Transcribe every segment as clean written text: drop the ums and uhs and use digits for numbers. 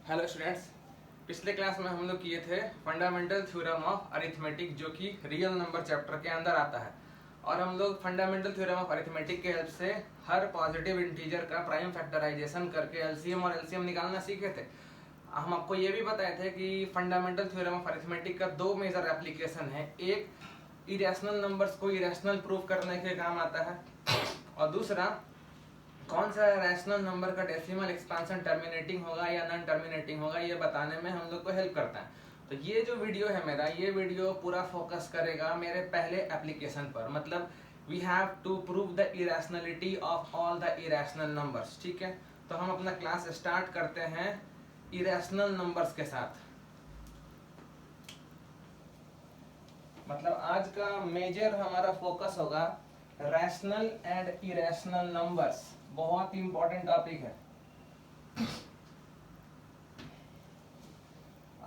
Hello students, पिछले class में हम लोग किए थे फंडामेंटल थ्योरम ऑफ अरिथमेटिक, जो कि रियल नंबर चैप्टर के अंदर आता है। और हम लोग फंडामेंटल थ्योरम ऑफ अरिथमेटिक के हेल्प से हर पॉजिटिव इंटीजर का प्राइम फैक्टराइजेशन करके एलसीएम और एलसीएम निकालना सीखे थे। हम आपको ये भी बताए थे कि फंडामेंटल थ्योरम ऑफ अरिथमेटिक का दो मेजर एप्लीकेशन है। एक इरेशनल नंबर्स को इरेशनल प्रूव करने के काम आता है, और दूसरा कौन सा रैशनल नंबर का डेसिमल एक्सपांशन टर्मिनेटिंग होगा या नॉन टर्मिनेटिंग होगा, ये बताने में हम लोग को हेल्प करता है। तो ये जो वीडियो है मेरा, ये वीडियो पूरा फोकस करेगा मेरे पहले एप्लीकेशन पर, मतलब we have to prove the irrationality of all the irrational numbers. ठीक है, तो हम अपना क्लास स्टार्ट करते हैं इरेशनल नंबर्स के साथ। मतलब आज का मेजर हमारा फोकस होगा रैशनल एंड इरेशनल नंबर्स। बहुत ही इंपॉर्टेंट टॉपिक है।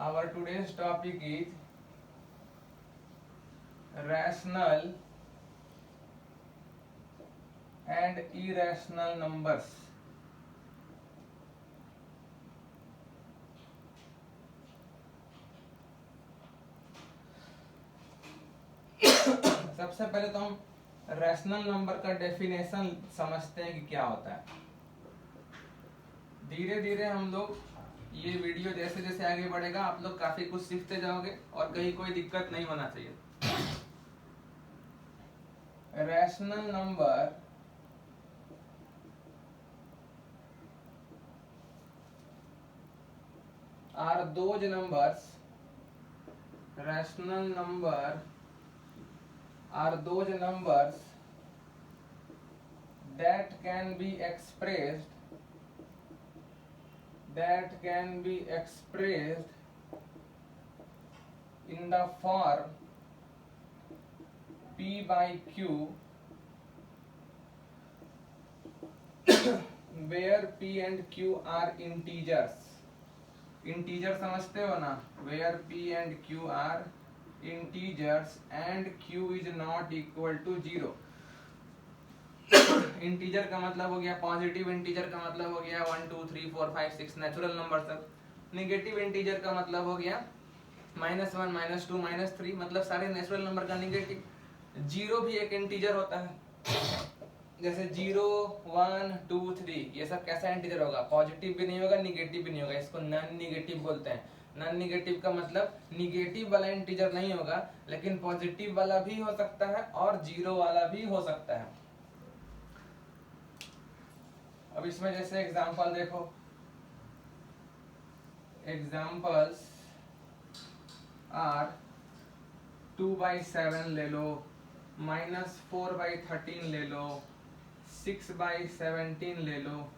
Our today's topic is rational and irrational numbers. सबसे पहले तो हम रैशनल नंबर का डेफिनेशन समझते हैं कि क्या होता है। धीरे धीरे हम लोग ये वीडियो जैसे जैसे आगे बढ़ेगा, आप लोग काफी कुछ सीखते जाओगे और कहीं कोई दिक्कत नहीं होना चाहिए। Rational number are those numbers, rational number are those numbers that can be expressed in the form p by q where p and q are integers। Integer समझते हो ना, where p and q are integers and q is not equal to 0। Integer का मतलब हो गया positive, integer का मतलब हो गया 1 2 3 4 5 6 नेचुरल नंबर सब। निगेटिव इंटीजर का मतलब हो गया -1 -2 -3, मतलब सारे नेचुरल नंबर का निगेटिव। जीरो भी एक इंटीजर होता है, जैसे 0 1 2 3, ये सब कैसा इंटीजर होगा? पॉजिटिव भी नहीं होगा, निगेटिव भी नहीं होगा, इसको नॉन निगेटिव बोलते हैं। नॉन निगेटिव का मतलब निगेटिव वाला इंटीजर नहीं होगा, लेकिन पॉजिटिव वाला भी हो सकता है और जीरो वाला भी हो सकता है। अब इसमें जैसे एग्जांपल देखो, एग्जांपल्स आर 2/7 ले लो, -4/13 ले लो, 6/17 ले लो,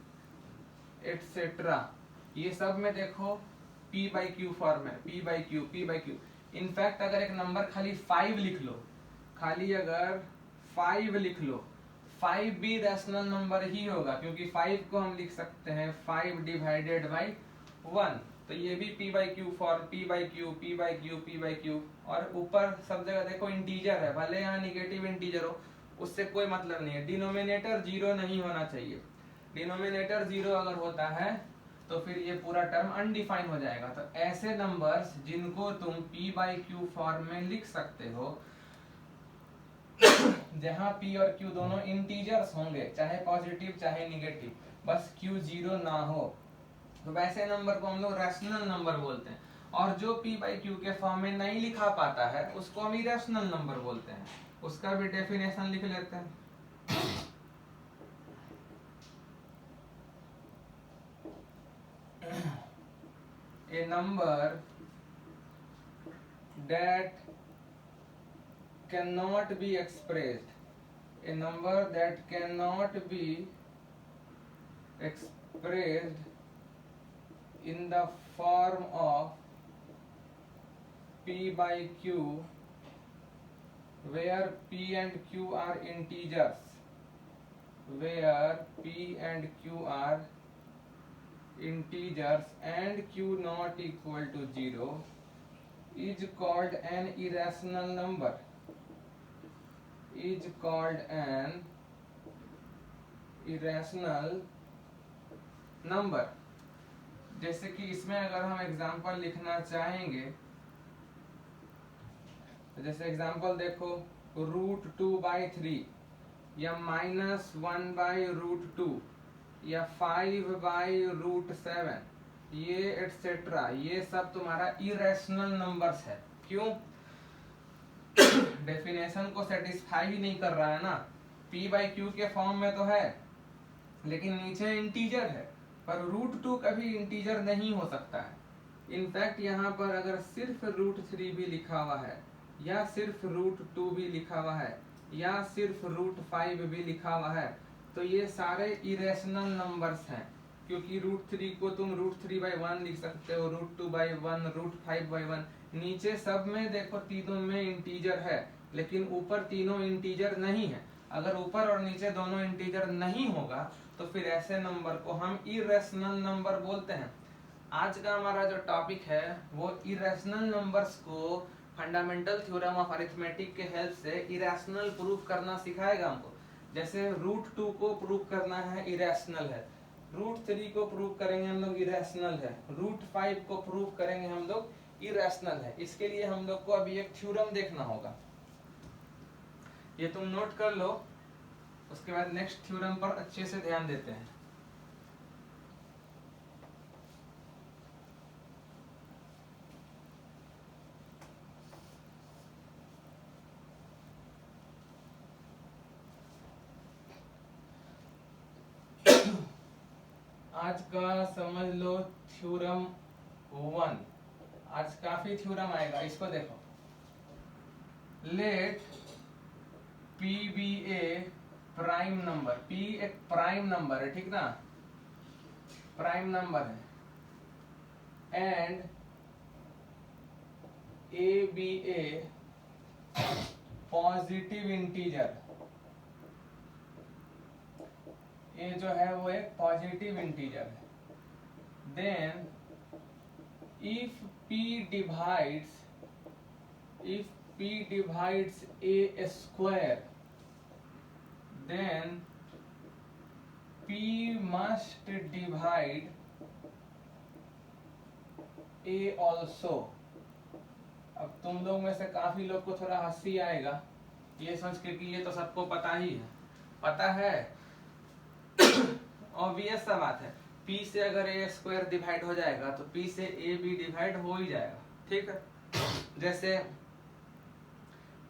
एटसेट्रा। ये सब में देखो p/q फॉर्म है, p/q। इनफैक्ट अगर एक नंबर खाली 5 लिख लो, खाली अगर 5 लिख लो, 5 भी रैशनल नंबर ही होगा, क्योंकि 5 को हम लिख सकते हैं 5 डिवाइडेड बाई 1। तो ये भी p/q फॉर्म, p/q। और ऊपर सब जगह देखो इंटीजर है, भले यहाँ निगेटिव इंटीजर हो, उससे कोई मतलब नहीं है। डिनोमिनेटर जीरो नहीं होना चाहिए। डिनोमिनेटर जीरो अगर होता है तो फिर ये पूरा टर्म अनडिफाइन हो जाएगा। तो ऐसे नंबर्स जिनको तुम p/q फॉर्म में लिख सकते हो, जहां p और q दोनों इंटीजर्स होंगे, चाहे पॉजिटिव चाहे निगेटिव, बस q जीरो ना हो, तो वैसे नंबर को हम लोग रैशनल नंबर बोलते हैं। और जो p/q के फॉर्म में नहीं लिखा पाता है, उसको हम इरेशनल नंबर बोलते हैं। उसका भी डेफिनेशन लिख लेते हैं। A number that cannot be expressed, a number that cannot be expressed in the form of p/q where p and q are integers, where p and q are integers and q not equal to 0, is called an irrational number, is called an irrational number। जैसे कि इसमें अगर हम example लिखना चाहेंगे, तो जैसे example देखो, √2/3 या -1/√2 या 5/√7, ये एटसेट्रा, ये सब तुम्हारा इरेशनल नंबर्स है। क्यों? डेफिनेशन को सेटिस्फाई ही नहीं कर रहा है ना। p/q के फॉर्म में तो है, लेकिन नीचे इंटीजर है, पर √2 कभी इंटीजर नहीं हो सकता है। इनफैक्ट यहाँ पर अगर सिर्फ √3 भी लिखा हुआ है, या सिर्फ √2 भी लिखा हुआ है, या सिर्फ √5 भी लिखा हुआ है, तो ये सारे इरेशनल नंबर्स हैं। क्योंकि √3 को तुम √3/1 लिख सकते हो, √2/1, √5/1। नीचे सब में देखो तीनों में इंटीजर है, लेकिन ऊपर तीनों इंटीजर नहीं है। अगर ऊपर और नीचे दोनों इंटीजर नहीं होगा तो फिर ऐसे नंबर को हम इरेशनल नंबर बोलते हैं। आज का हमारा जो टॉपिक है वो इरेशनल नंबर्स को फंडामेंटल थ्योरम ऑफ अरिथमेटिक के हेल्प से इरेशनल प्रूफ करना सिखाएगा हमको। जैसे √2 को प्रूफ करना है, इरेशनल है। √3 को प्रूफ करेंगे हम लोग, इरेशनल है। √5 को प्रूफ करेंगे हम लोग, इरेशनल है। इसके लिए हम लोग को अभी एक थ्योरम देखना होगा, ये तुम नोट कर लो। उसके बाद नेक्स्ट थ्योरम पर अच्छे से ध्यान देते हैं। आज का समझ लो थ्योरम 1। आज काफी थ्योरम आएगा, इसको देखो। Let P be a prime number, P एक प्राइम नंबर है, ठीक ना, प्राइम नंबर है, and A be a positive integer, ये जो है वो एक पॉजिटिव इंटीजर है। Then if P divides A square, then P must divide A also। अब तुम लोग में से काफी लोग को थोड़ा हंसी आएगा ये सोच के कि ये तो सबको पता ही है। पता है, ऑब्वियस सा बात है। P से अगर A² डिवाइड हो जाएगा तो P से A भी डिवाइड हो ही जाएगा, ठीक है। जैसे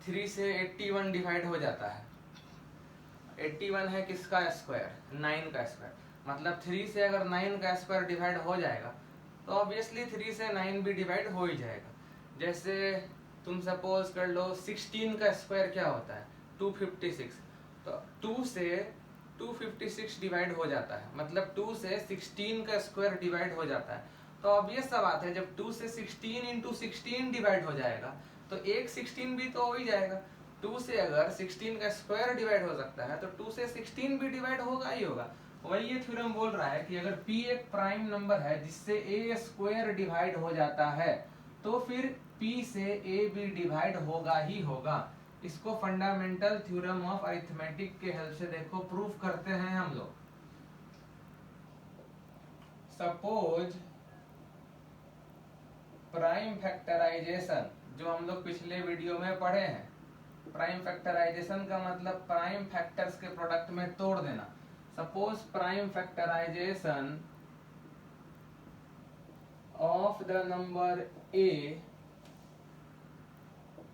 3 से 81 डिवाइड हो जाता है। 81 है किसका स्क्वायर? 9 का स्क्वायर। मतलब 3 से अगर 9 का स्क्वायर डिवाइड हो जाएगा तो ऑब्वियसली 3 से 9 भी डिवाइड हो ही जाएगा। जैसे तुम सपोज कर लो 16 का स्क्वायर क्या होता है? 256। तो 2 से 256 डिवाइड हो जाता है, मतलब 2 से 16 का स्क्वायर डिवाइड हो जाता है। तो ऑब्वियस सा बात है, जब 2 से 16 इंटू 16 डिवाइड हो जाएगा तो एक 16 भी तो हो ही जाएगा। 2 से अगर 16 का स्क्वायर डिवाइड हो सकता है तो 2 से 16 भी डिवाइड होगा ही होगा। वही ये थ्योरम बोल रहा है कि अगर P एक प्राइम नंबर है जिससे A² डिवाइड हो जाता है तो फिर P से A भी डिवाइड होगा ही होगा। इसको फंडामेंटल थ्योरम ऑफ अरिथमेटिक के हेल्प से देखो प्रूफ करते हैं हम लोग। सपोज प्राइम फैक्टराइजेशन, जो हम लोग पिछले वीडियो में पढ़े हैं, प्राइम फैक्टराइजेशन का मतलब प्राइम फैक्टर्स के प्रोडक्ट में तोड़ देना। Suppose prime factorization of the number A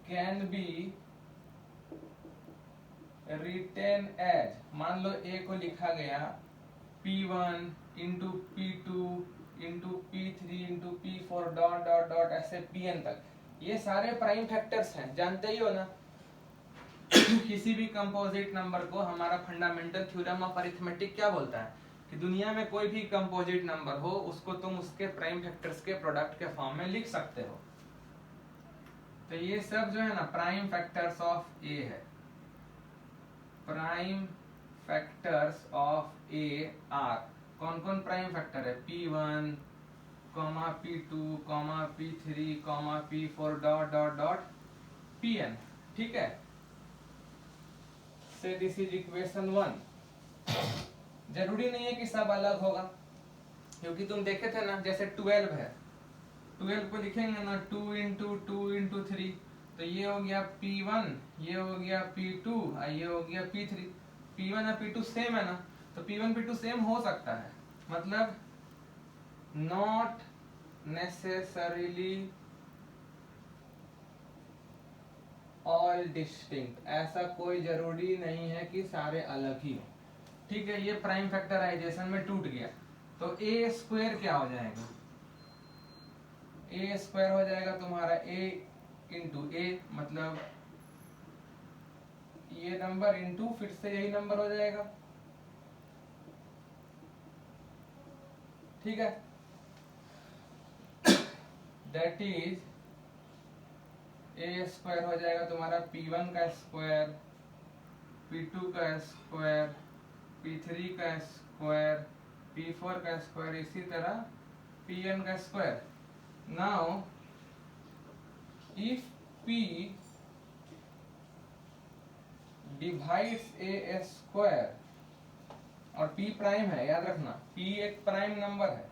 can be written as, मान लो A को लिखा गया P1 into P2 into P3 into P4 dot dot dot ऐसे Pn तक। ये सारे प्राइम फैक्टर्स हैं, जानते ही हो ना। किसी भी कंपोजिट नंबर को हमारा फंडामेंटल थ्योरम ऑफ अरिथमेटिक क्या बोलता है कि दुनिया में कोई भी कंपोजिट नंबर हो उसको तुम उसके प्राइम फैक्टर्स के प्रोडक्ट के फॉर्म में लिख सकते हो। तो ये सब जो है ना प्राइम फैक्टर्स ऑफ A है। Prime factors of A are, कौन कौन प्राइम फैक्टर है? P1, P2, P3, P4 dot dot dot Pn, ठीक है। से दिस इज इक्वेशन 1। जरूरी नहीं है कि सब अलग होगा, क्योंकि तुम देखे थे ना, जैसे 12 है, 12 को लिखेंगे ना 2 इंटू 2 इंटू 3, तो ये हो गया P1, ये हो गया P2 और ये हो गया P3। P1 और P2 सेम है ना, तो P1 P2 सेम हो सकता है, मतलब नॉट नेसेसरीली ऑल डिस्टिंक्ट, ऐसा कोई जरूरी नहीं है कि सारे अलग ही हो। ठीक है, ये प्राइम फैक्टराइजेशन में टूट गया, तो ए स्क्वायर क्या हो जाएगा, ए स्क्वायर हो जाएगा तुम्हारा ए इंटू ए, मतलब ये नंबर इंटू फिर से यही नंबर हो जाएगा। ठीक है, दैट इज ए स्क्वायर हो जाएगा तुम्हारा P1 का स्क्वायर, P2 का स्क्वायर, P3 का स्क्वायर, P4 का स्क्वायर, इसी तरह Pn का square. Now if P divides A square, और P प्राइम है, याद रखना P एक प्राइम नंबर है,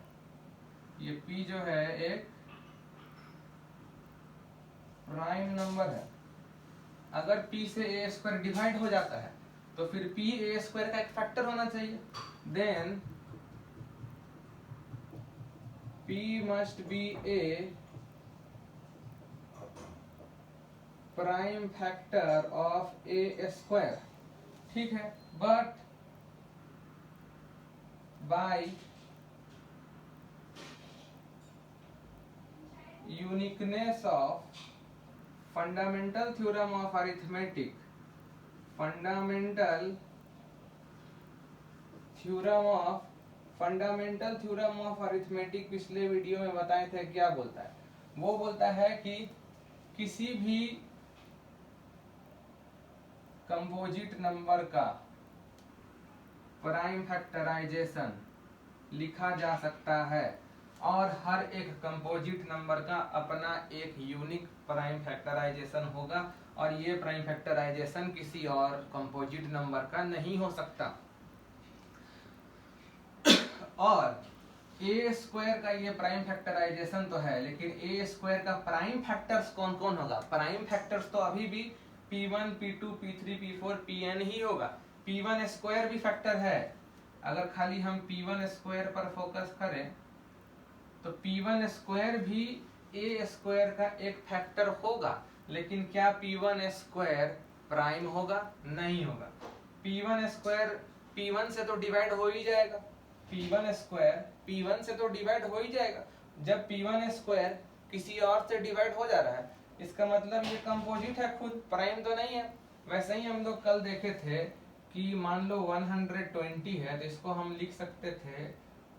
ये P जो है एक प्राइम नंबर है। अगर P से ए स्क्वायर डिवाइड हो जाता है तो फिर P ए स्क्वायर का एक फैक्टर होना चाहिए, then P must be a prime factor of a square. ठीक है, but by uniqueness of fundamental theorem of arithmetic, fundamental theorem of arithmetic पिछले वीडियो में बताए थे क्या बोलता है, वो बोलता है कि किसी भी कंपोजिट नंबर का प्राइम फैक्टराइजेशन लिखा जा सकता है, और हर एक कंपोजिट नंबर का अपना एक यूनिक प्राइम फैक्टराइजेशन होगा, और ये प्राइम फैक्टराइजेशन किसी और कंपोजिट नंबर का नहीं हो सकता। और ए स्क्वायर का ये प्राइम फैक्टराइजेशन तो है, लेकिन ए स्क्वायर का प्राइम फैक्टर्स कौन कौन होगा, प्राइम फैक्टर्स तो अभी भी P1 P2 P3 P4 Pn ही होगा। P1 स्क्वायर भी फैक्टर है, अगर खाली हम P1 स्क्वायर पर फोकस करें तो P1 स्क्वायर भी ए स्क्वायर का एक फैक्टर होगा, लेकिन क्या P1 स्क्वायर प्राइम होगा, नहीं होगा। P1 स्क्वायर P1 से तो डिवाइड हो ही जाएगा, P1 स्क्वायर P1 से तो डिवाइड हो ही जाएगा। जब P1 स्क्वायर किसी और से डिवाइड हो जा रहा है, इसका मतलब ये कंपोजिट है, खुद प्राइम तो नहीं है। वैसे ही हम लोग कल देखे थे कि मान लो 120 है, तो इसको हम लिख सकते थे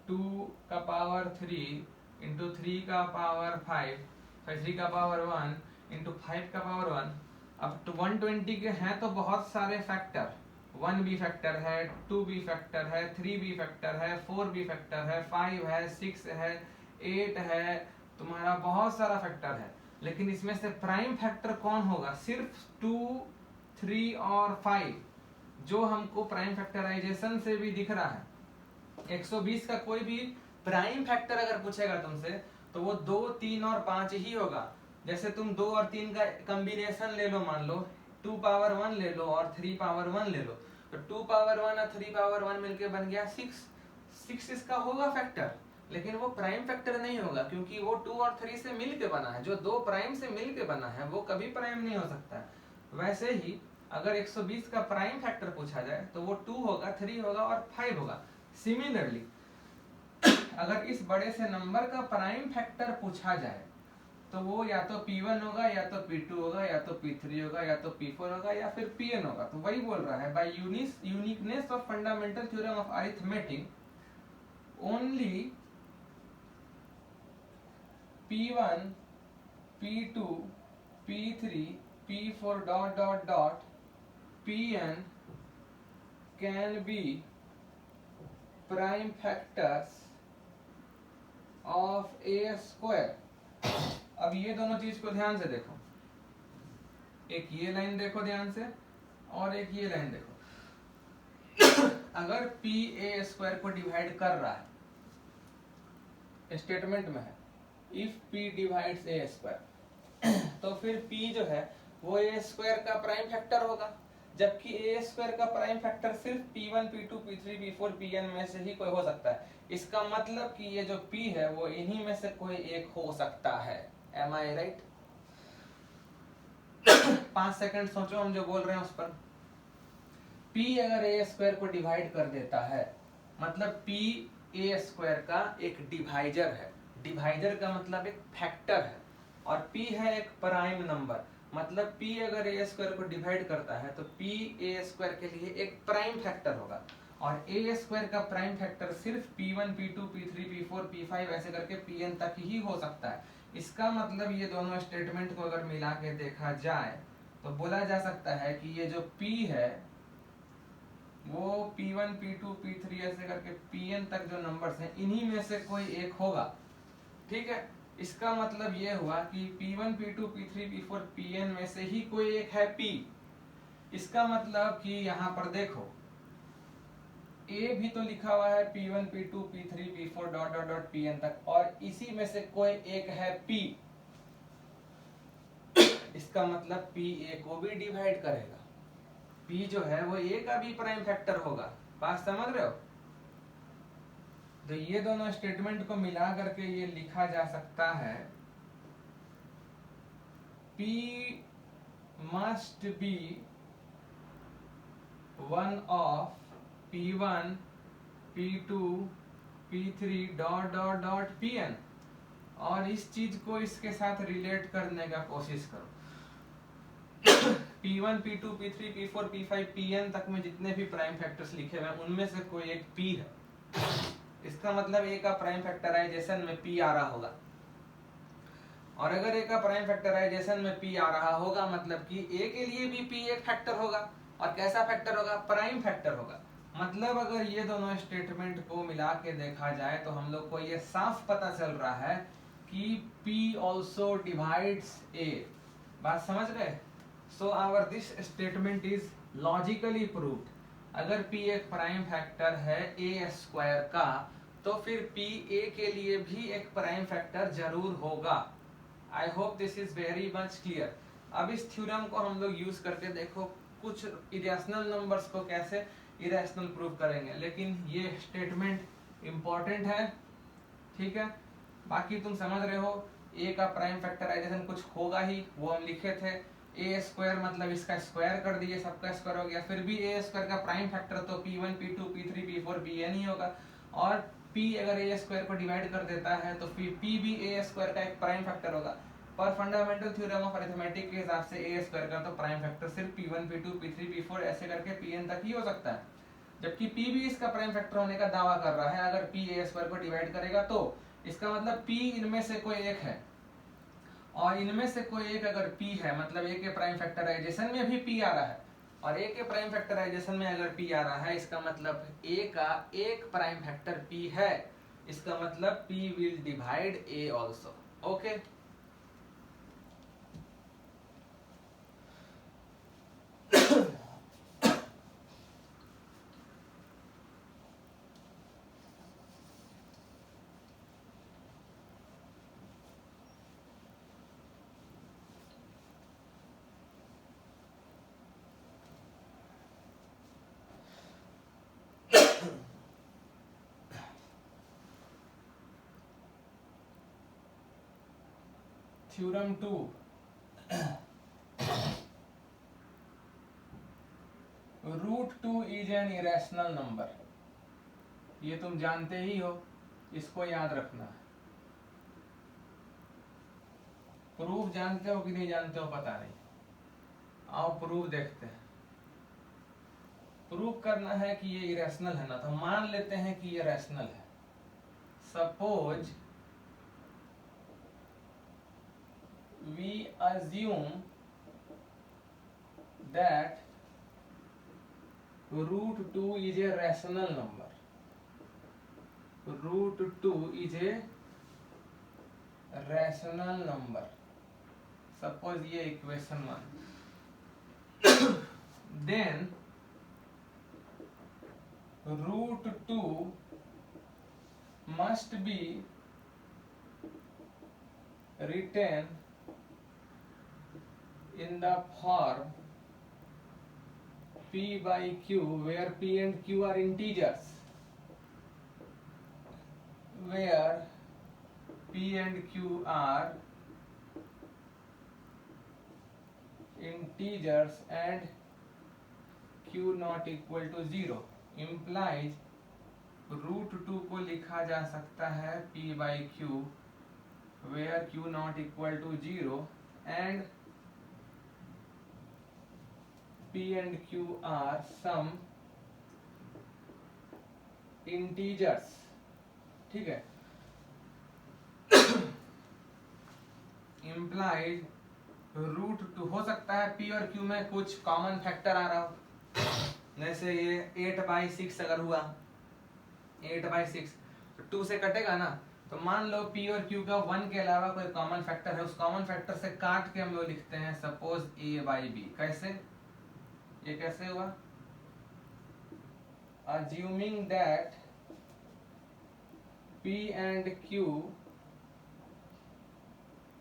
2 का पावर 3 इंटू 3 का पावर 5, 3 का पावर 1 इंटू 5 का पावर 1। अब 120 के हैं तो बहुत सारे फैक्टर, 1 भी फैक्टर है, 2 भी फैक्टर है, 3 भी फैक्टर है, 4 भी फैक्टर है, 5 है, 6 है, 8 है, तुम्हारा बहुत सारा फैक्टर है। लेकिन इसमें से प्राइम फैक्टर कौन होगा, सिर्फ 2, 3 और 5, जो हमको प्राइम फैक्टराइजेशन से भी दिख रहा है। 120 का कोई भी प्राइम फैक्टर अगर पूछेगा तुमसे तो वो 2, 3 और 5 ही होगा। जैसे तुम 2 और 3 का कॉम्बिनेशन ले लो, मान लो 2 पावर 1 ले लो और 3 पावर 1 ले लो, तो 2 पावर 1 और 3 पावर 1 मिलके बन गया 6 इसका होगा फैक्टर, लेकिन वो प्राइम फैक्टर नहीं होगा, क्योंकि वो 2 और 3 से मिलके बना है। जो 2 प्राइम से मिलके बना है वो कभी प्राइम नहीं हो सकता है। वैसे ही अगर 120 का प्राइम फैक्टर पूछा जाए तो वो 2 होगा, 3 होगा और 5 होगा। सिमिलरली अगर इस बड़े से नंबर का प्राइम फैक्टर पूछा जाए तो वो या तो P1 होगा, या तो P2 होगा, या तो P3 होगा, या तो P4 होगा, या फिर Pn होगा। तो वही बोल रहा है, by uniqueness of fundamental theorem of arithmetic only P1 P2 P3 P4 dot dot dot Pn can be prime factors of a square। अब ये दोनों चीज को ध्यान से देखो, एक ये लाइन देखो ध्यान से और एक ये लाइन देखो। अगर P a स्क्वायर को डिवाइड कर रहा है स्टेटमेंट में है if p divides a square, तो फिर p जो है वो a स्क्वायर का प्राइम फैक्टर होगा, जबकि a स्क्वायर का प्राइम फैक्टर सिर्फ p1 p2 p3 p4 pn में से ही कोई हो सकता है। इसका मतलब कि ये जो p है वो इन्हीं में से कोई एक हो सकता है। एम आई राइट? 5 सेकंड सोचो हम जो बोल रहे हैं उस पर। p अगर a स्क्वायर को डिवाइड कर देता है, मतलब p a स्क्वायर का एक डिवाइजर है। डिवाइजर का मतलब एक फैक्टर है, और p है एक प्राइम नंबर, मतलब p अगर a स्क्वायर को डिवाइड करता है तो p a स्क्वायर के लिए एक प्राइम फैक्टर होगा, और a स्क्वायर का प्राइम फैक्टर सिर्फ p1 p2 p3 p4 p5 ऐसे करके pn तक ही हो सकता है। इसका मतलब ये दोनों स्टेटमेंट को अगर मिला के देखा जाए तो बोला जा सकता है कि ये जो p है वो p1 p2 p3 ऐसे करके pn तक जो नंबर्स हैं इन्हीं में से कोई एक होगा। ठीक है, इसका मतलब ये हुआ कि p1 p2 p3 p4 pn में से ही कोई एक है p। इसका मतलब कि यहाँ पर देखो a भी तो लिखा हुआ है p1 p2 p3 p4 dot dot dot pn तक, और इसी में से कोई एक है p। इसका मतलब p a को भी डिवाइड करेगा। p जो है वो a का भी प्राइम फैक्टर होगा। बात समझ रहे हो? तो ये दोनों स्टेटमेंट को मिला करके ये लिखा जा सकता है p must be one of p1 p2 p3 dot dot dot pn। और इस चीज को इसके साथ रिलेट करने का कोशिश करो। p1 p2 p3 p4 p5 pn तक में जितने भी प्राइम फैक्टर्स लिखे हुए हैं उनमें से कोई एक p है। इसका मतलब a का प्राइम फैक्टराइजेशन में p आ रहा होगा, और अगर a का प्राइम फैक्टराइजेशन में p आ रहा होगा मतलब कि a के लिए भी p एक फैक्टर होगा। और कैसा फैक्टर होगा? प्राइम फैक्टर होगा। मतलब अगर ये दोनों स्टेटमेंट को मिला के देखा जाए तो हम लोग को ये साफ पता चल रहा है कि p also divides a। बात समझ गए? So our this statement is logically proved। अगर p एक प्राइम फैक्टर है a स्क्वायर का तो फिर p a के लिए भी एक प्राइम फैक्टर जरूर होगा। I hope this is very much clear. अब इस थ्योरम को हम लोग यूज करके देखो कुछ इरेशनल नंबर्स को कैसे इरेशनल प्रूव करेंगे, लेकिन ये स्टेटमेंट इंपॉर्टेंट है। ठीक है, बाकी तुम समझ रहे हो a का प्राइम फैक्टराइजेशन कुछ होगा ही, वो हम लिखे थे। a स्क्वायर मतलब इसका स्क्वायर कर दिए, सबका स्क्वायर हो गया, फिर भी a स्क्वायर का प्राइम फैक्टर तो p1 p2 p3 p4 pn ही होगा, और p अगर a स्क्वायर को डिवाइड कर देता है तो फिर p भी a स्क्वायर का एक प्राइम फैक्टर होगा। पर फंडामेंटल थ्योरम ऑफ अरिथमेटिक के हिसाब से a स्क्वायर का तो प्राइम फैक्टर सिर्फ p1 p2 p3 p4 ऐसे करके pn तक ही हो सकता है, जबकि p भी इसका प्राइम फैक्टर होने का दावा कर रहा है अगर p a स्क्वायर को डिवाइड करेगा तो। इसका मतलब p इनमें से कोई एक है, और इनमें से कोई एक अगर p है मतलब a के प्राइम फैक्टराइजेशन में भी p आ रहा है, और a के प्राइम फैक्टराइजेशन में अगर p आ रहा है इसका मतलब a का एक प्राइम फैक्टर p है। इसका मतलब p will divide a also. Okay, theorem 2, root 2 is an irrational number. ये तुम जानते ही हो, इसको याद रखना है। प्रूफ जानते हो कि नहीं जानते हो पता नहीं, आओ प्रूफ देखते हैं। प्रूफ करना है कि ये इरेशनल है ना, तो मान लेते हैं कि ये रैशनल है। Suppose we assume that root 2 is a rational number. Root 2 is a rational number. Suppose ये equation 1. Then root 2 must be written in the form P by Q, where P and Q are integers, where P and Q are integers and Q not equal to 0, implies √2 को लिखा जा सकता है P by Q, where Q not equal to 0 and P and Q are some integers. ठीक है, implies √2, हो सकता है P और Q में कुछ कॉमन फैक्टर आ रहा हो, जैसे ये 8/6 अगर हुआ 8/6 तो 2 से कटेगा ना, तो मान लो P और Q का 1 के अलावा कोई कॉमन फैक्टर है, उस कॉमन फैक्टर से काट के हम लोग लिखते हैं सपोज A/B। कैसे, ये कैसे हुआ, assuming that P and Q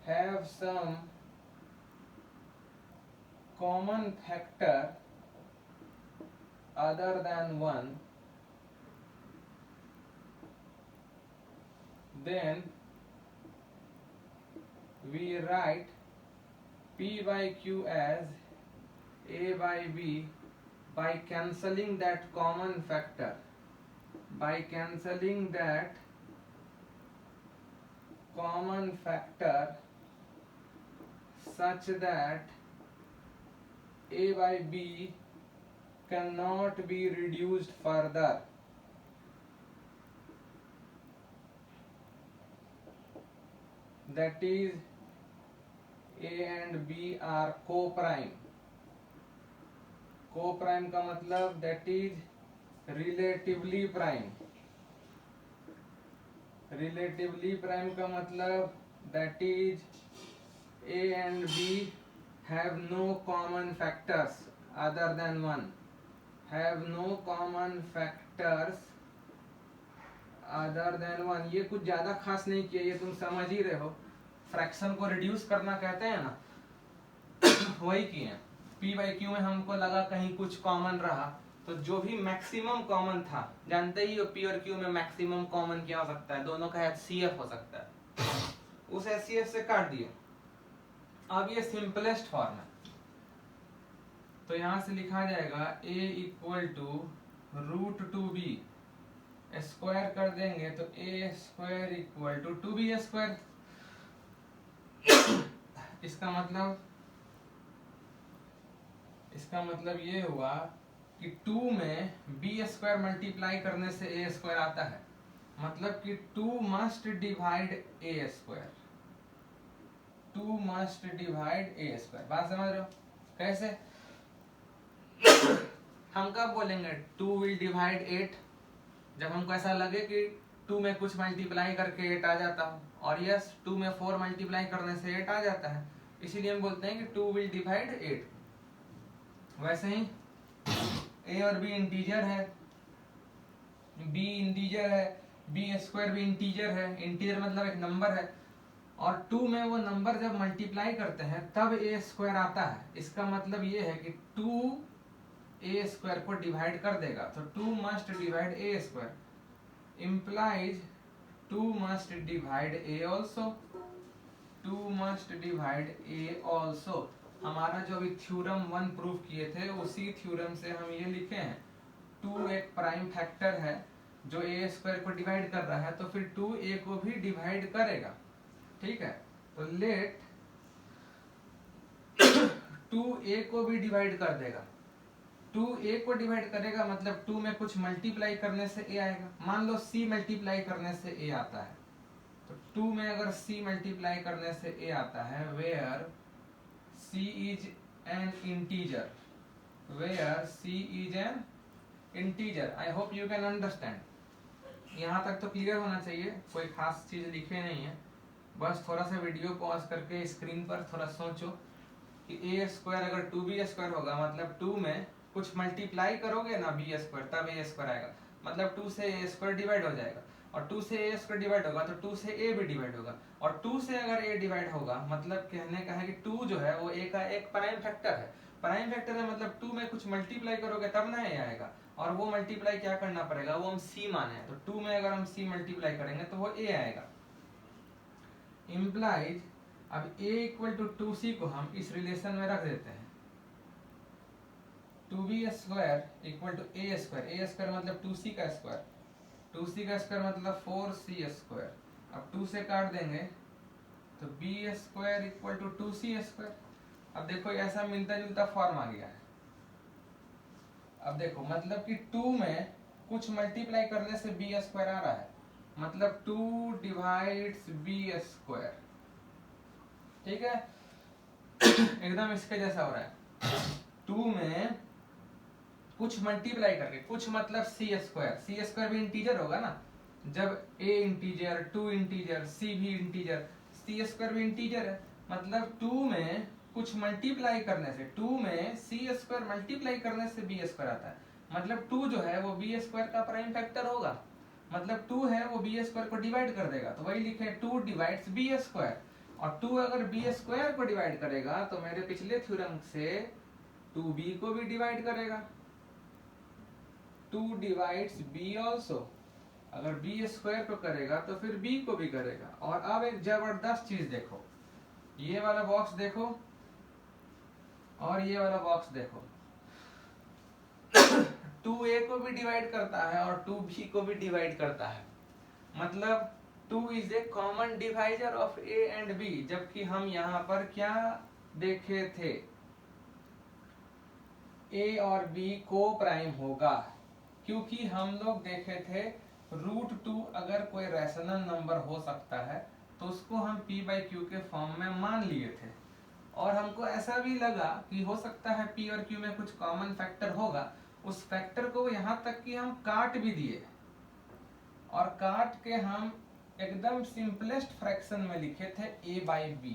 have some common factor other than 1, then we write P by Q as A/B by cancelling that common factor, by cancelling that common factor such that A/B cannot be reduced further. That is, A and B are co-prime. Co-prime का मतलब that is relatively prime. Relatively prime का मतलब that is A and B have no common factors other than 1. Have no common factors other than 1. ये कुछ ज्यादा खास नहीं किया, ये तुम समझ ही रहे हो, फ्रैक्शन को रिड्यूस करना कहते हैं ना, वही किए। P by Q में हमको लगा कहीं कुछ कॉमन रहा, तो जो भी मैक्सिमम कॉमन था, जानते ही हो P और Q में मैक्सिमम कॉमन क्या हो सकता है, दोनों का HCF हो सकता है, उस HCF से काट दिए। अब ये सिंपलेस्ट फॉर्म है, तो यहां से लिखा जाएगा A equal to √2B, square कर देंगे तो A square equal to 2B square. इसका मतलब ये हुआ कि 2 में B स्क्वायर मल्टीप्लाई करने से A स्क्वायर आता है, मतलब कि 2 must divide A square, 2 must divide A square. बात समझ रहे हो कैसे? हम कब बोलेंगे 2 विल डिवाइड 8, जब हमको ऐसा लगे कि 2 में कुछ मल्टीप्लाई करके 8 आ जाता हो, और यस 2 में 4 मल्टीप्लाई करने से 8 आ जाता है, इसीलिए हम बोलते हैं कि 2 विल डिवाइड 8। वैसे ही A और B इंटीजर है, B इंटीजर है, B स्क्वायर भी इंटीजर है, इंटीजर मतलब एक नंबर है, और 2 में वो नंबर जब मल्टीप्लाई करते हैं तब A स्क्वायर आता है। इसका मतलब ये है कि 2 A स्क्वायर को डिवाइड कर देगा, तो 2 must divide A square implies 2 must divide A also, 2 must divide A also। हमारा जो अभी थ्योरम 1 प्रूव किए थे, उसी थ्योरम से हम ये लिखे हैं 2 एक प्राइम फैक्टर है जो A स्क्वायर को डिवाइड कर रहा है, तो फिर 2 A को भी डिवाइड करेगा। ठीक है, तो लेट 2 A को भी डिवाइड कर देगा, 2 A को डिवाइड करेगा मतलब 2 में कुछ मल्टीप्लाई करने से A आएगा। मान लो C मल्टीप्लाई करने से A आता है, तो 2 में अगर C मल्टीप्लाई करने से A आता है, where C is an integer, where C is an integer। I hope you can understand। यहाँ तक तो क्लियर होना चाहिए, कोई खास चीज लिखे नहीं है, बस थोड़ा सा वीडियो पॉज करके स्क्रीन पर थोड़ा सोचो कि A स्क्वायर अगर 2B स्क्वायर होगा, मतलब 2 में कुछ मल्टीप्लाई करोगे ना B स्क्वायर, तब A स्क्वायर आएगा, मतलब 2 से A स्क्वायर डिवाइड हो जाएगा। और 2 से a स्क्वायर डिवाइड होगा तो 2 से a भी डिवाइड होगा, और 2 से अगर a डिवाइड होगा मतलब कहने का है कि 2 जो है वो a का एक प्राइम फैक्टर है। प्राइम फैक्टर है मतलब 2 में कुछ मल्टीप्लाई करोगे तब ना a आएगा, और वो मल्टीप्लाई क्या करना पड़ेगा, वो हम c माने हैं, तो 2 में अगर हम c मल्टीप्लाई करेंगे तो वो a आएगा। इम्प्लाइज अब a इक्वल टू 2c को हम इस रिलेशन में रख देते हैं, 2b square equal to a square मतलब 2c का स्क्वायर, 2c का स्क्वायर मतलब 4c स्क्वायर। अब 2 से काट देंगे तो b square equal to 2c square. अब देखो ऐसा मिलता जुलता फॉर्म आ गया है। अब देखो मतलब कि 2 में कुछ मल्टीप्लाई करने से b स्क्वायर आ रहा है, मतलब 2 डिवाइड्स b स्क्वायर, ठीक है। एकदम इसके जैसा हो रहा है। 2 में कुछ मल्टीप्लाई करके, कुछ मतलब c स्क्वायर भी इंटीजर होगा ना, जब a इंटीजर, 2 इंटीजर, c भी इंटीजर, c स्क्वायर भी इंटीजर है, मतलब 2 में कुछ मल्टीप्लाई करने से, 2 में c स्क्वायर मल्टीप्लाई करने से b स्क्वायर आता है, मतलब 2 जो है वो b स्क्वायर का प्राइम फैक्टर होगा, मतलब 2 है वो b स्क्वायर को डिवाइड कर देगा, तो वही लिखे 2 डिवाइड्स b स्क्वायर, और 2 अगर b स्क्वायर को डिवाइड करेगा तो मेरे पिछले थ्योरम से 2b को भी डिवाइड करेगा, 2 डिवाइड्स b ऑल्सो, अगर b स्क्वायर को करेगा तो फिर b को भी करेगा। और अब एक जबरदस्त चीज देखो, ये वाला बॉक्स देखो और ये वाला बॉक्स देखो, 2a को भी डिवाइड करता है और 2b को भी डिवाइड करता है, मतलब 2 is a common divisor of a and b, जबकि हम यहाँ पर क्या देखे थे, a और b को प्राइम होगा, क्योंकि हम लोग देखे थे √2 अगर कोई रैशनल नंबर हो सकता है तो उसको हम p/q के फॉर्म में मान लिए थे, और हमको ऐसा भी लगा कि हो सकता है p और q में कुछ कॉमन फैक्टर होगा, उस फैक्टर को यहाँ तक कि हम काट भी दिए, और काट के हम एकदम सिंपलेस्ट फ्रैक्शन में लिखे थे a/b,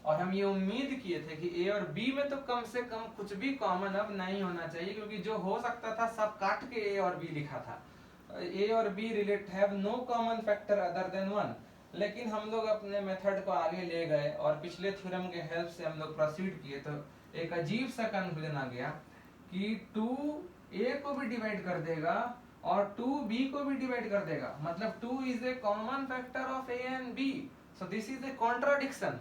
और हम ये उम्मीद किए थे कि a और b में तो कम से कम कुछ भी कॉमन अब नहीं होना चाहिए, क्योंकि जो हो सकता था सब काट के a और b लिखा था, a और b relate have no common factor other than 1। लेकिन हम लोग अपने मेथड को आगे ले गए और पिछले थ्योरम के हेल्प से हम लोग प्रोसीड किए, तो एक अजीब सा कंक्लूजन आ गया कि 2a को भी डिवाइड कर देगा और 2b को भी डिवाइड कर देगा, मतलब 2 is a common factor of a and b, so this is a contradiction.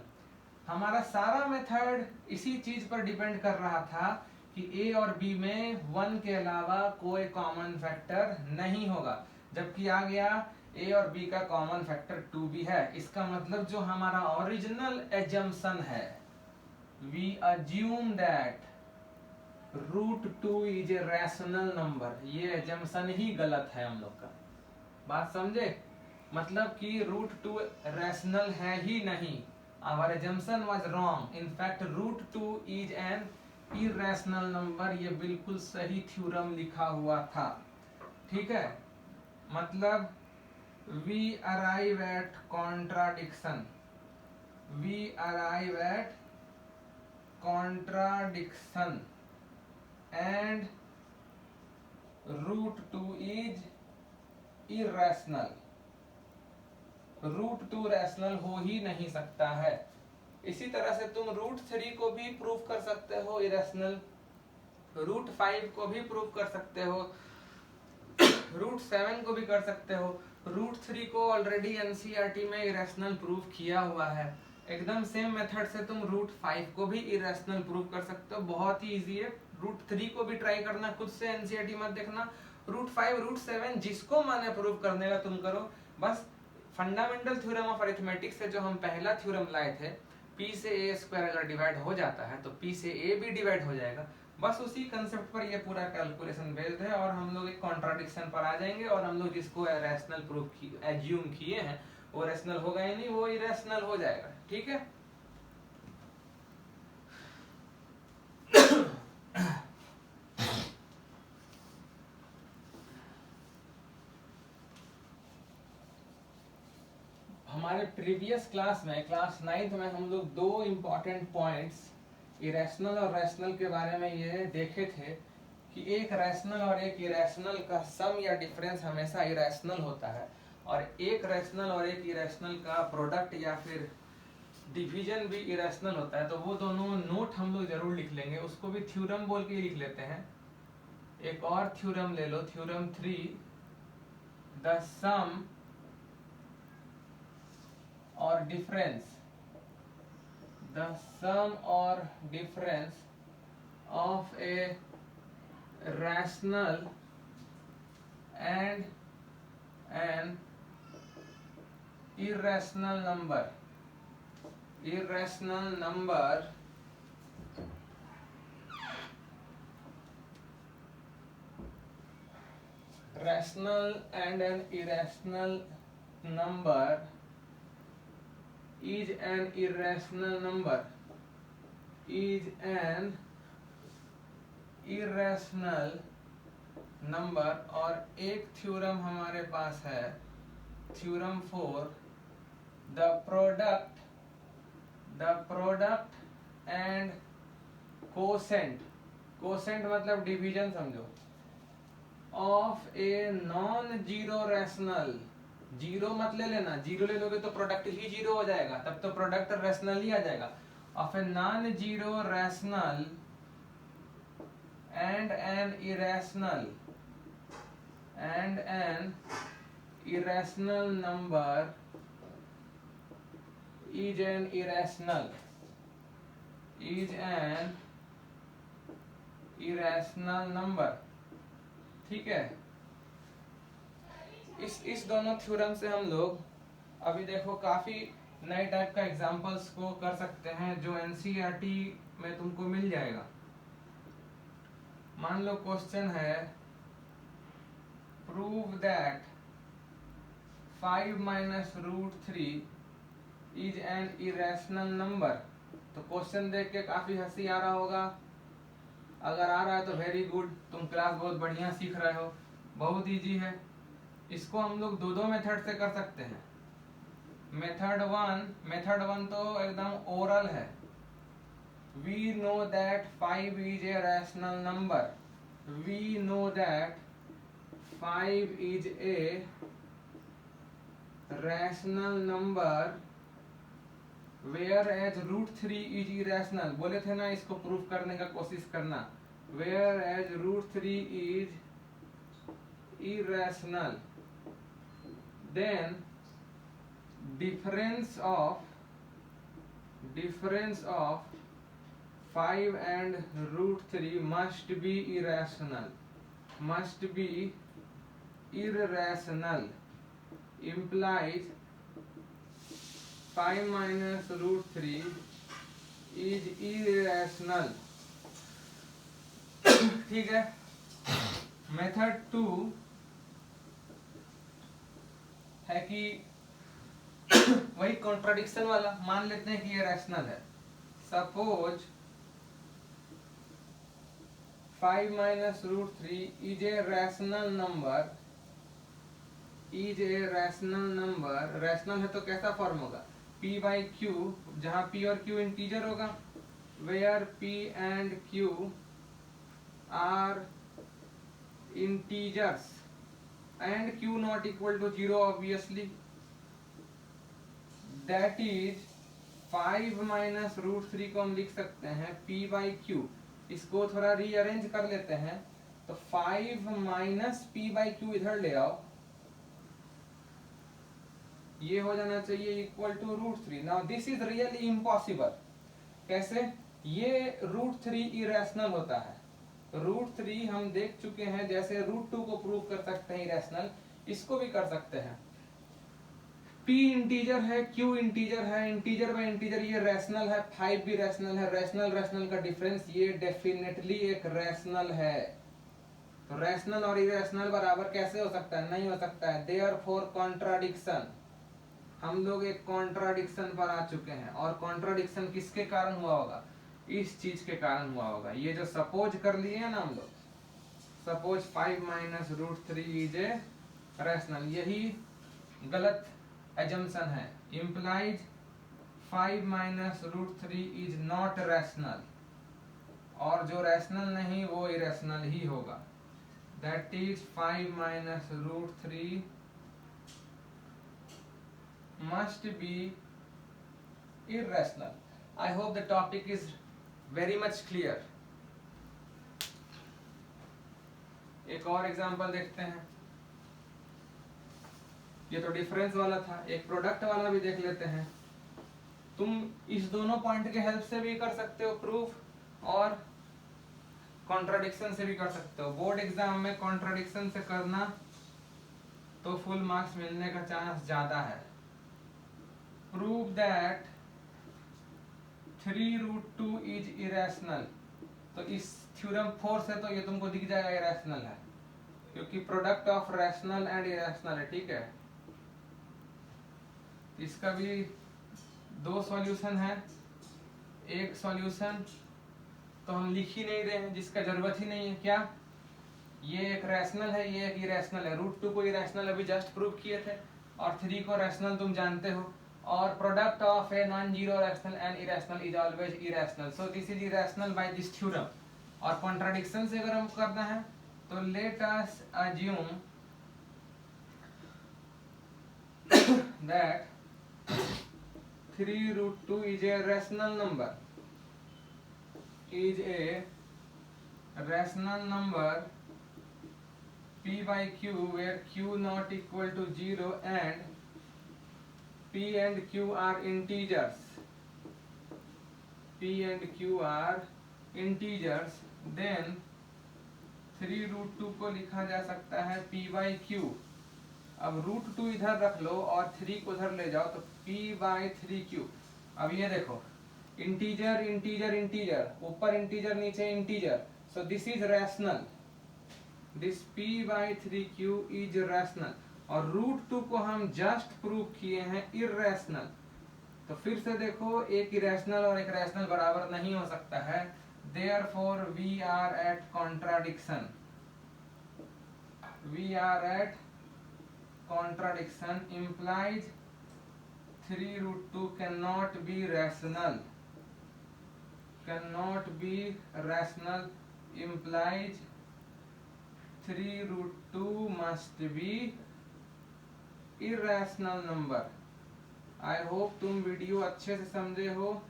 हमारा सारा मेथड इसी चीज पर डिपेंड कर रहा था कि a और b में 1 के अलावा कोई कॉमन फैक्टर नहीं होगा, जबकि आ गया a और b का कॉमन फैक्टर 2b है। इसका मतलब जो हमारा ओरिजिनल एजम्पशन है, we assume that √2 is a rational number, ये एजम्पशन ही गलत है हम लोग का, बात समझे, मतलब कि √2 रैशनल है ही नहीं, our assumption was wrong, in fact √2 is an irrational number, ये बिल्कुल सही थ्योरम लिखा हुआ था, ठीक है। मतलब we arrive at contradiction, we arrive at contradiction and √2 is irrational, √2 rational हो ही नहीं सकता है। इसी तरह से तुम √3 को भी प्रूव कर सकते हो इरेशनल, √5 को भी प्रूव कर सकते हो, √7 को भी कर सकते हो, √3 को ऑलरेडी एनसीईआरटी में इरेशनल प्रूव किया हुआ है। एकदम सेम मेथड से तुम √5 को भी इरेशनल प्रूव कर सकते हो, बहुत ही इजी है। √3 को भी ट्राई करना, खुद से एनसीईआरटी मत देखना, √5 √7 जिसको माने प्रूव करने का तुम करो। बस फंडामेंटल थ्योरम ऑफ अरिथमेटिक से जो हम पहला थ्योरम लाए थे, p से a स्क्वायर अगर डिवाइड हो जाता है तो p से a भी डिवाइड हो जाएगा, बस उसी कंसेप्ट पर ये पूरा कैलकुलेशन बेस्ड है, और हम लोग एक कॉन्ट्राडिक्शन पर आ जाएंगे, और हम लोग जिसको रैशनल प्रूफ एज्यूम किए हैं वो रैशनल होगा ही नहीं, वो इरेशनल हो जाएगा, ठीक है। हमारे प्रीवियस क्लास में, क्लास 9th में हम लोग दो इम्पोर्टेंट पॉइंट्स इरेशनल और रैशनल के बारे में ये देखे थे कि एक रैशनल और एक इरेशनल का सम या डिफरेंस हमेशा इरेशनल होता है, और एक रैशनल और एक इरेशनल का प्रोडक्ट या फिर डिवीजन भी इरेशनल होता है, तो वो दोनों नोट हम लोग जरूर लिख लेंगे, उसको भी थ्योरम बोल के लिख लेते हैं। एक और थ्योरम ले लो, थ्योरम 3, द सम और डिफरेंस, द सम और difference of a rational and an irrational number, irrational number rational and an irrational number is an irrational number, is an irrational number। और एक थ्योरम हमारे पास है theorem 4, the product and quotient, quotient मतलब division समझो, of a non zero rational, zero मत ले लेना, zero ले लोगे तो प्रोडक्ट ही जीरो हो जाएगा, तब तो प्रोडक्ट रैशनल ही आ जाएगा। of a non zero rational and an irrational number is an irrational number। ठीक है, इस दोनों थ्योरम से हम लोग अभी देखो काफी नए टाइप का एग्जांपल्स को कर सकते हैं जो एनसीईआरटी में तुमको मिल जाएगा। मान लो क्वेश्चन है prove that 5 minus root 3 is an irrational number। तो क्वेश्चन देख के काफी हंसी आ रहा होगा, अगर आ रहा है तो वेरी गुड, तुम क्लास बहुत बढ़िया सीख रहे हो, बहुत इजी है। इसको हम लोग दो मेथड से कर सकते हैं। मेथड वन तो एकदम ओरल है, we know that 5 is a rational number, we know that 5 is a rational number whereas root 3 is irrational। बोले थे ना इसको प्रूफ करने का कोशिश करना, whereas root 3 is irrational, then difference of 5 and root 3 must be irrational, implies 5 minus root 3 is irrational। ठीक है। मेथड 2 है कि वही कॉन्ट्राडिक्शन वाला, मान लेते हैं कि ये रैशनल है। Suppose 5 minus root 3 is a rational number, rational है तो कैसा फॉर्म होगा, p by q, जहां p और q इंटीजर होगा, where p and q are integers and q not equal to 0 obviously, that is 5 minus root 3 को हम लिख सकते हैं p by q। इसको थोड़ा रीअरेंज कर लेते हैं, तो 5 माइनस p by q इधर ले आओ, ये हो जाना चाहिए equal to root 3। Now this is really impossible. कैसे? ये रूट 3 इरेशनल होता है, रूट 3 हम देख चुके हैं, जैसे रूट 2 को प्रूव कर सकते हैं इरेशनल, इसको भी कर सकते हैं। p इंटीजर है, q इंटीजर है, इंटीजर बाय इंटीजर ये रैशनल है, 5 भी रैशनल है, रैशनल का डिफरेंस ये डेफिनेटली एक रैशनल है। तो रैशनल और इरेशनल बराबर कैसे हो सकता है? नहीं हो सकता है। देयरफॉर कॉन्ट्राडिक्शन, हम लोग एक कॉन्ट्राडिक्शन पर आ चुके हैं, और कॉन्ट्राडिक्शन किसके कारण हुआ होगा? इस चीज के कारण हुआ होगा। ये जो सपोज कर लिए हैं ना हम लोग, suppose 5 minus root 3 is a rational, यही गलत एजम्पशन है। Implies 5 minus root 3 is not rational, और जो रैशनल नहीं वो इरेशनल ही होगा। That is 5 minus root 3 must be irrational. I hope the topic is very much clear. एक और एग्जांपल देखते हैं। ये तो डिफरेंस वाला था, एक प्रोडक्ट वाला भी देख लेते हैं। तुम इस दोनों पॉइंट के हेल्प से भी कर सकते हो प्रूफ, और कॉन्ट्राडिक्शन से भी कर सकते हो। बोर्ड एग्जाम में कॉन्ट्राडिक्शन से करना तो फुल मार्क्स मिलने का चांस ज्यादा है। Prove that 3√2 is irrational. तो इस थ्योरम 4 से तो ये तुमको दिख जाएगा इरेशनल है, क्योंकि product of rational and irrational है, ठीक है। इसका भी दो सॉल्यूशन है। एक सॉल्यूशन तो हम लिख ही नहीं रहे हैं, जिसका जरूरत ही नहीं है। क्या? ये एक रैशनल है, ये एक इरेशनल है। √2 को इरेशनल अभी जस्ट प्रूव किए थे, और 3 को रैशनल तुम जानते हो। और product of a non zero rational and irrational is always irrational, so this is irrational by this theorem. और कॉन्ट्राडिक्शन से अगर हम करना है तो let us assume that 3√2 is a rational number, is a rational number p by q where q not equal to 0 and p and q are integers. p and q are integers, then 3√2 को लिखा जा सकता है p by q। अब √2 इधर रख लो और 3 को उधर ले जाओ तो p by 3q। अब ये देखो, इंटीजर इंटीजर इंटीजर, ऊपर इंटीजर नीचे integer, so this is rational. This p by 3q is rational. और √2 को हम जस्ट प्रूव किए हैं इरैशनल। तो फिर से देखो, एक इरैशनल और एक रैशनल बराबर नहीं हो सकता है। Therefore we are at contradiction. We are at contradiction implies 3√2 cannot be rational. Cannot be rational implies 3√2 must be irrational number. I hope तुम वीडियो अच्छे से समझे हो।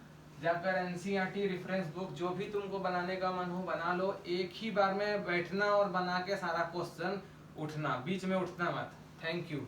जाकर एनसीईआरटी रेफरेंस बुक जो भी तुमको बनाने का मन हो बना लो। एक ही बार में बैठना और बना के सारा क्वेश्चन उठना, बीच में उठना मत। Thank you.